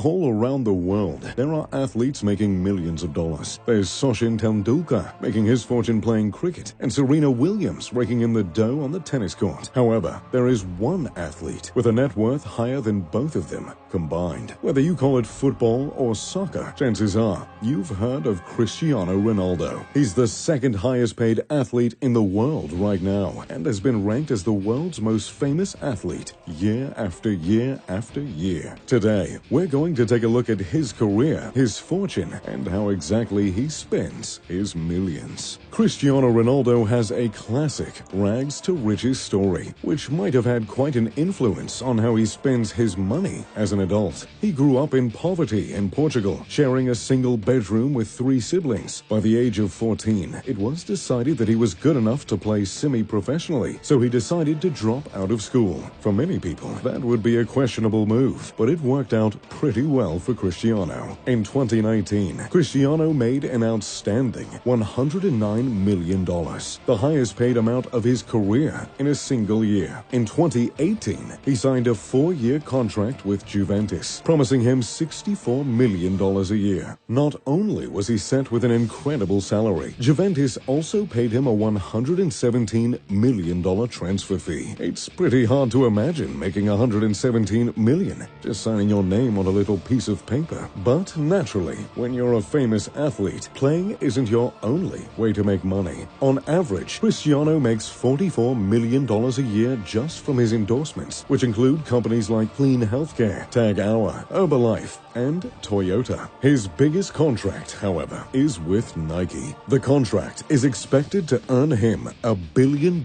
All around the world, there are athletes making millions of dollars. There's Sachin Tendulkar making his fortune playing cricket, and Serena Williams raking in the dough on the tennis court. However, there is one athlete with a net worth higher than both of them combined. Whether you call it football or soccer, chances are you've heard of Cristiano Ronaldo. He's the second highest paid athlete in the world right now, and has been ranked as the world's most famous athlete year after year after year. Today, we're going to take a look at his career, his fortune, and how exactly he spends his millions. Cristiano Ronaldo has a classic rags to riches story, which might have had quite an influence on how he spends his money as an adult. He grew up in poverty in Portugal, sharing a single bedroom with 3 siblings. By the age of 14, it was decided that he was good enough to play semi-professionally, so he decided to drop out of school. For many people, that would be a questionable move, but it worked out pretty well for Cristiano. In 2019, Cristiano made an outstanding $109 million, the highest paid amount of his career in a single year. In 2018, he signed a 4-year contract with Juventus, promising him $64 million a year. Not only was he set with an incredible salary, Juventus also paid him a $117 million transfer fee. It's pretty hard to imagine making $117 million just signing your name on a little piece of paper. But naturally, when you're a famous athlete, playing isn't your only way to make money. On average, Cristiano makes $44 million a year just from his endorsements, which include companies like Clean Healthcare, Tag Heuer, Herbalife, and Toyota. His biggest contract, however, is with Nike. The contract is expected to earn him $1 billion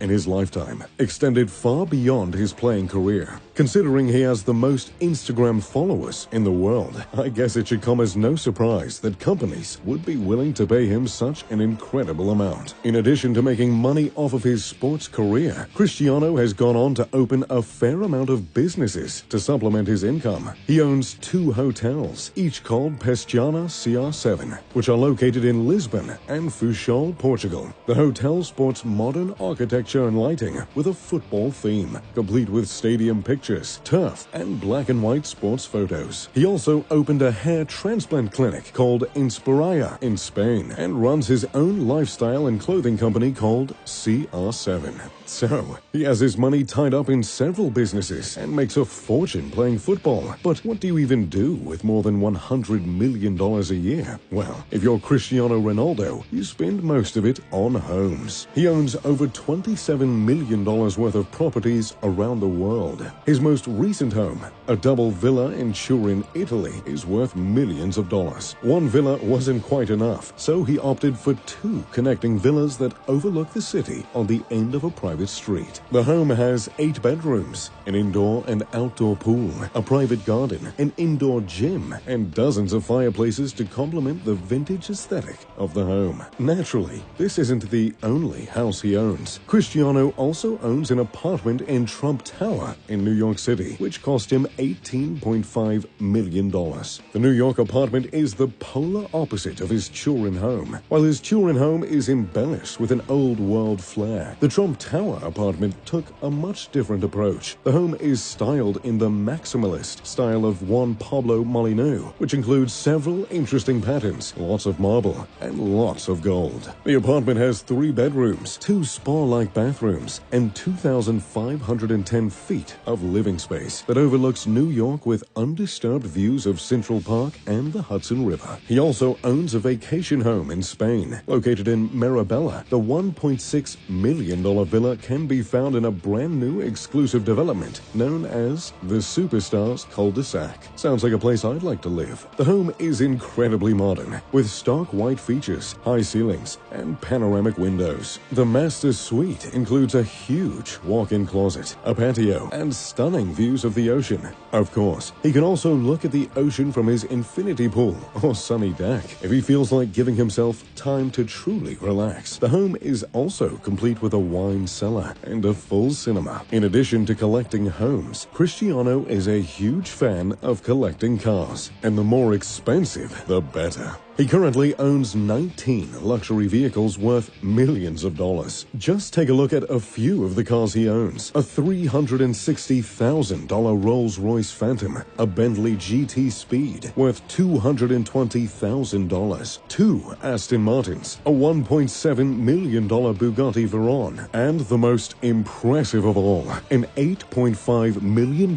in his lifetime, extended far beyond his playing career. Considering he has the most Instagram followers in the world, I guess it should come as no surprise that companies would be willing to pay him such an incredible amount. In addition to making money off of his sports career, Cristiano has gone on to open a fair amount of businesses to supplement his income. He owns 2 hotels, each called Pestiana CR7, which are located in Lisbon and Funchal, Portugal. The hotel sports modern architecture and lighting with a football theme, complete with stadium pictures, turf, and black and white sports photos. He also opened a hair transplant clinic called Inspiraya in Spain and runs his own lifestyle and clothing company called CR7. So, he has his money tied up in several businesses and makes a fortune playing football. But what do you even do with more than $100 million a year? Well, if you're Cristiano Ronaldo, you spend most of it on homes. He owns over $27 million worth of properties around the world. His most recent home, a double villa in Turin, Italy, is worth millions of dollars. One villa wasn't quite enough, so he opted for 2 connecting villas that overlook the city on the end of a private street. The home has 8 bedrooms, an indoor and outdoor pool, a private garden, an indoor gym, and dozens of fireplaces to complement the vintage aesthetic of the home. Naturally, this isn't the only house he owns. Cristiano also owns an apartment in Trump Tower in New York City, which cost him $18.5 million. The New York apartment is the polar opposite of his Turin home. While his Turin home is embellished with an old-world flair, the Trump Tower apartment took a much different approach. The home is styled in the maximalist style of Juan Pablo Molyneux, which includes several interesting patterns, lots of marble, and lots of gold. The apartment has 3 bedrooms, 2 spa-like bathrooms, and 2,510 feet of living space that overlooks New York with undisturbed views of Central Park and the Hudson River. He also owns a vacation home in Spain, located in Marabella. The $1.6 million villa can be found in a brand new exclusive development known as the Superstars Cul-de-sac. Sounds like a place I'd like to live. The home is incredibly modern, with stark white features, high ceilings, and panoramic windows. The master suite includes a huge walk-in closet, a patio, and stunning views of the ocean. Of course, he can also look at the ocean from his infinity pool or sunny deck if he feels like giving himself time to truly relax. The home is also complete with a wine cellar and a full cinema. In addition to collecting homes, Cristiano is a huge fan of collecting cars, and the more expensive, the better. He currently owns 19 luxury vehicles worth millions of dollars. Just take a look at a few of the cars he owns. A $360,000 Rolls-Royce Phantom, a Bentley GT Speed worth $220,000, 2 Aston Martins, a $1.7 million Bugatti Veyron, and the most impressive of all, an $8.5 million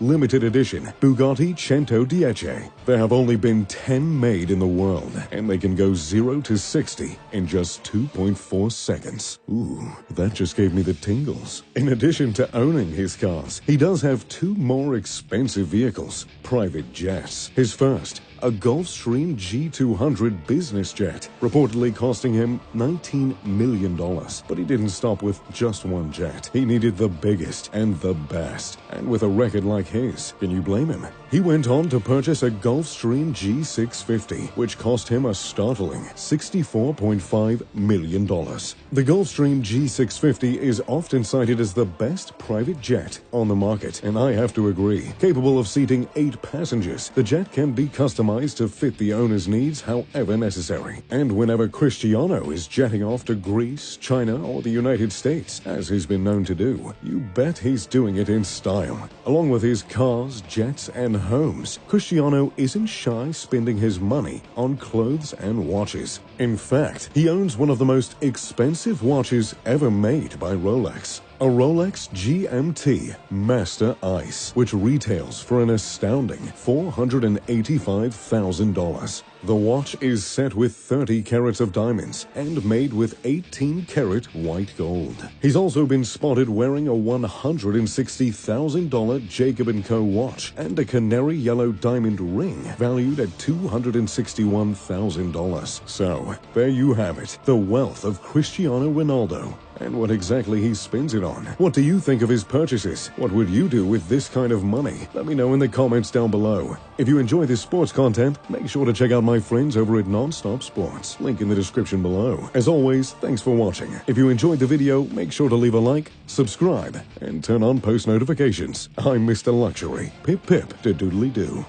limited edition Bugatti 110. There have only been 10 made in the world, and they can go 0 to 60 in just 2.4 seconds. Ooh, that just gave me the tingles. In addition to owning his cars, he does have 2 more expensive vehicles, private jets. His first, a Gulfstream G200 business jet, reportedly costing him $19 million. But he didn't stop with just one jet. He needed the biggest and the best. And with a record like his, can you blame him? He went on to purchase a Gulfstream G650, which cost him a startling $64.5 million. The Gulfstream G650 is often cited as the best private jet on the market, and I have to agree. Capable of seating 8 passengers, the jet can be customized to fit the owner's needs however necessary. And whenever Cristiano is jetting off to Greece, China, or the United States, as he's been known to do, you bet he's doing it in style. Along with his cars, jets, and homes, Cristiano isn't shy spending his money on clothes and watches. In fact, he owns one of the most expensive watches ever made by Rolex. A Rolex GMT Master Ice, which retails for an astounding $485,000. The watch is set with 30 carats of diamonds and made with 18-carat white gold. He's also been spotted wearing a $160,000 Jacob & Co. watch and a canary yellow diamond ring valued at $261,000. So, there you have it, the wealth of Cristiano Ronaldo. And what exactly he spends it on. What do you think of his purchases? What would you do with this kind of money? Let me know in the comments down below. If you enjoy this sports content, make sure to check out my friends over at Nonstop Sports. Link in the description below. As always, thanks for watching. If you enjoyed the video, make sure to leave a like, subscribe, and turn on post notifications. I'm Mr. Luxury. Pip pip to doodly doo.